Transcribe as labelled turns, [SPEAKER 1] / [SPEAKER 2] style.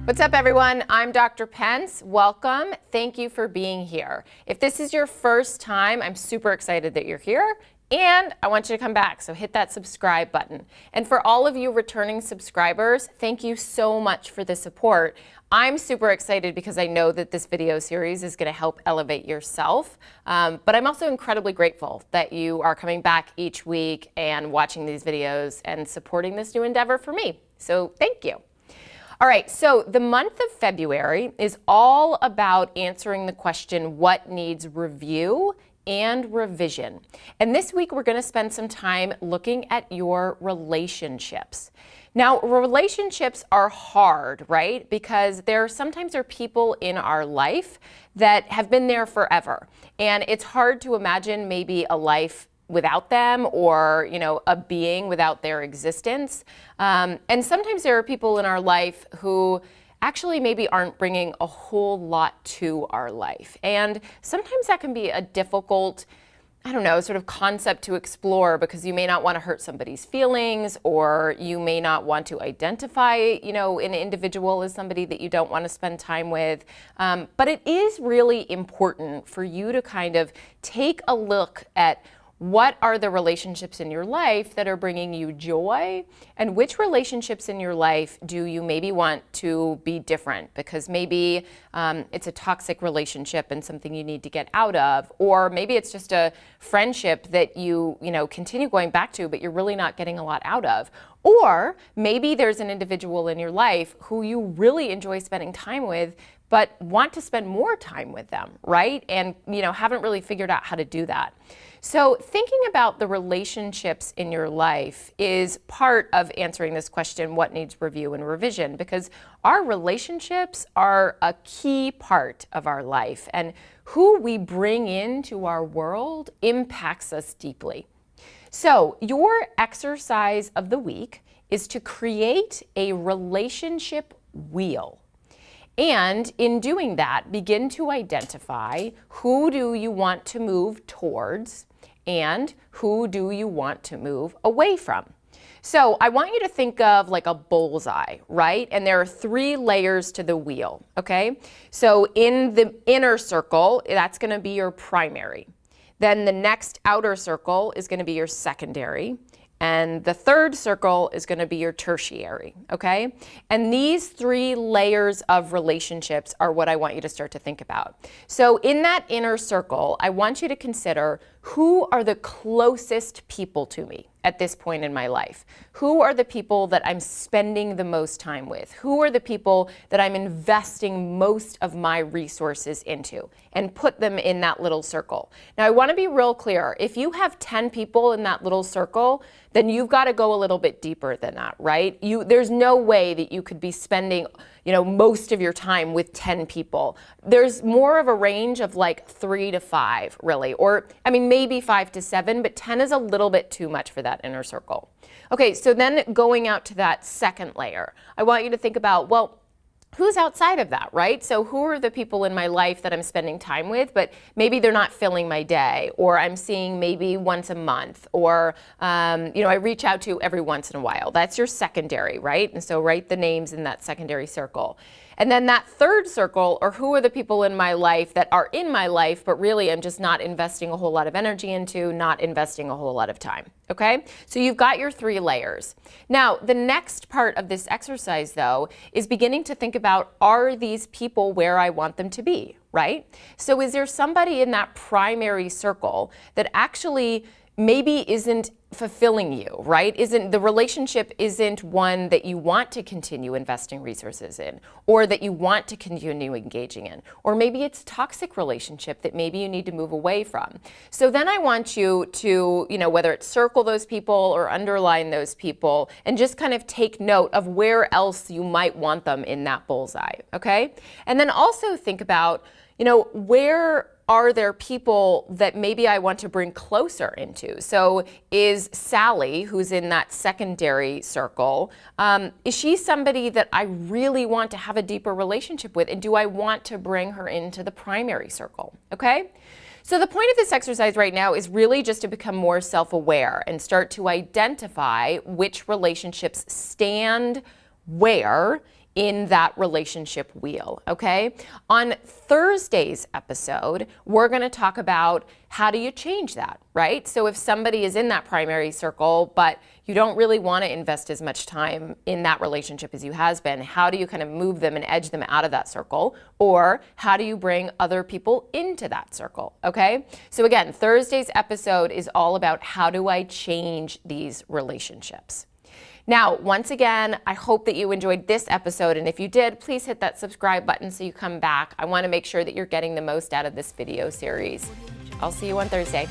[SPEAKER 1] What's up, everyone? I'm Dr. Pence. Welcome. Thank you for being here. If this is your first time, I'm super excited that you're here, and I want you to come back, so hit that subscribe button. And for all of you returning subscribers, thank you so much for the support. I'm super excited because I know that this video series is going to help elevate yourself, but I'm also incredibly grateful that you are coming back each week and watching these videos and supporting this new endeavor for me. So thank you. All right, so the month of February is all about answering the question, what needs review and revision? And this week we're going to spend some time looking at your relationships. Now, relationships are hard, right? Because sometimes there are people in our life that have been there forever. And it's hard to imagine maybe a life without them, or a being without their existence. And sometimes there are people in our life who actually maybe aren't bringing a whole lot to our life. And sometimes that can be a difficult, sort of concept to explore, because you may not want to hurt somebody's feelings, or you may not want to identify, an individual as somebody that you don't want to spend time with. But it is really important for you to kind of take a look at what are the relationships in your life that are bringing you joy, and which relationships in your life do you maybe want to be different, because maybe it's a toxic relationship and something you need to get out of, or maybe it's just a friendship that you continue going back to, but you're really not getting a lot out of. Or maybe there's an individual in your life who you really enjoy spending time with, but want to spend more time with them, right? And haven't really figured out how to do that. So thinking about the relationships in your life is part of answering this question, what needs review and revision? Because our relationships are a key part of our life, and who we bring into our world impacts us deeply. So your exercise of the week is to create a relationship wheel. And in doing that, begin to identify who do you want to move towards and who do you want to move away from. So I want you to think of like a bullseye, right? And there are 3 layers to the wheel, okay? So in the inner circle, that's going to be your primary. Then the next outer circle is going to be your secondary. And the third circle is going to be your tertiary, okay? And these 3 layers of relationships are what I want you to start to think about. So in that inner circle, I want you to consider, who are the closest people to me at this point in my life? Who are the people that I'm spending the most time with? Who are the people that I'm investing most of my resources into? And put them in that little circle. Now, I want to be real clear. If you have 10 people in that little circle, then you've got to go a little bit deeper than that, right? There's no way that you could be spending most of your time with 10 people. There's more of a range of like 3 to 5, really, or maybe 5 to 7, but 10 is a little bit too much for that inner circle. Okay, so then going out to that second layer, I want you to think about, well, who's outside of that, right? So who are the people in my life that I'm spending time with, but maybe they're not filling my day, or I'm seeing maybe once a month, or I reach out to every once in a while. That's your secondary, right? And so write the names in that secondary circle. And then that third circle, or who are the people in my life that are in my life, but really I'm just not investing a whole lot of energy into, not investing a whole lot of time, okay? So you've got your 3 layers. Now, the next part of this exercise, though, is beginning to think about, are these people where I want them to be, right? So is there somebody in that primary circle that actually maybe isn't fulfilling you, right? The relationship isn't one that you want to continue investing resources in, or that you want to continue engaging in, or maybe it's a toxic relationship that maybe you need to move away from. So then I want you to, whether it's circle those people or underline those people, and just kind of take note of where else you might want them in that bullseye, okay? And then also think about, where are there people that maybe I want to bring closer into? So is Sally, who's in that secondary circle, is she somebody that I really want to have a deeper relationship with? And do I want to bring her into the primary circle? Okay? So the point of this exercise right now is really just to become more self-aware and start to identify which relationships stand where in that relationship wheel, okay? On Thursday's episode, we're gonna talk about how do you change that, right? So if somebody is in that primary circle, but you don't really wanna invest as much time in that relationship as you has been, how do you kind of move them and edge them out of that circle? Or how do you bring other people into that circle, okay? So again, Thursday's episode is all about how do I change these relationships. Now, once again, I hope that you enjoyed this episode, and if you did, please hit that subscribe button so you come back. I want to make sure that you're getting the most out of this video series. I'll see you on Thursday.